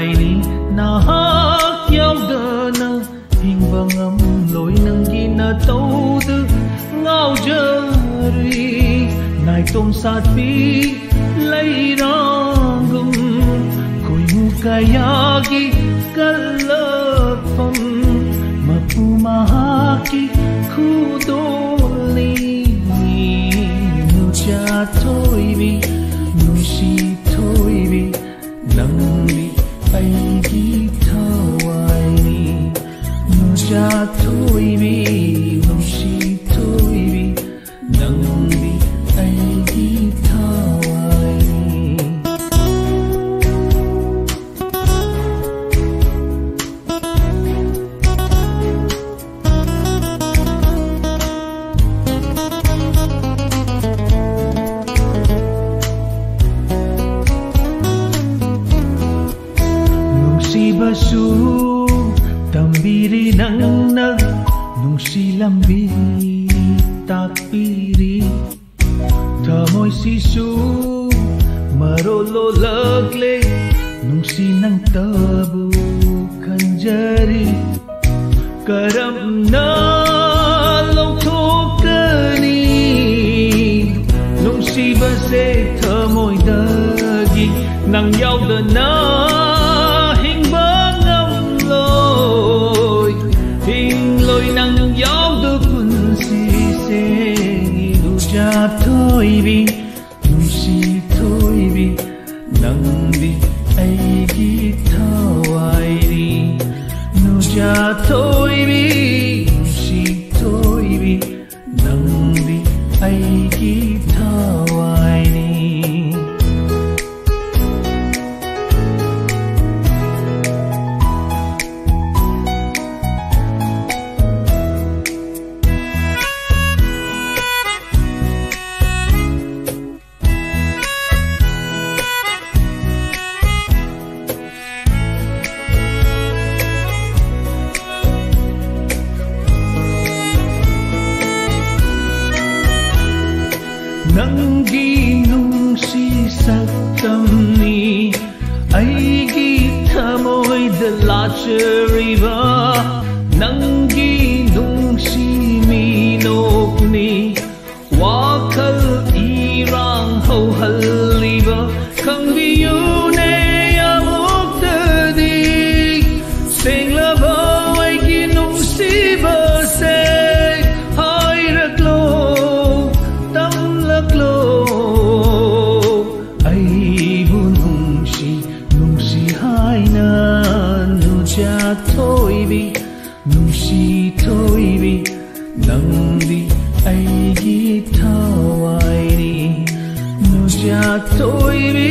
ni nahak yaudana hingba ngam loi nanggi na taudu ngau jari nai tom sat pi leirangum koi mukayagi kalapam mapu mahaki kudoli nuja toibi nushi toibi nangli aigi tawaini nuja toibi nushi toibi nangli aigi tawaini Basu tambiri nang nag nungsi lambi takpiri tamoy sisu marolo lagle nungsi nang tabu kanjari karam na lautokani nungsi base tamoy dagi nang yauda na nang yaw du kun si se nu ja thôi bi nu si thôi bi nang bi ai gi thawai ri nu ja thôi bi nu si thôi bi nang bi ai gi thawai ri nanggi nungsi sakam ni aigi thamoy dalachariba nanggi nungsi minok ni wakal irang hauhaliba kangbiyu ne amuktadi senglaba aigi nungsi base thôi bi nung si thôi bi nang bi ai gi thawai ni nu ja thôi bi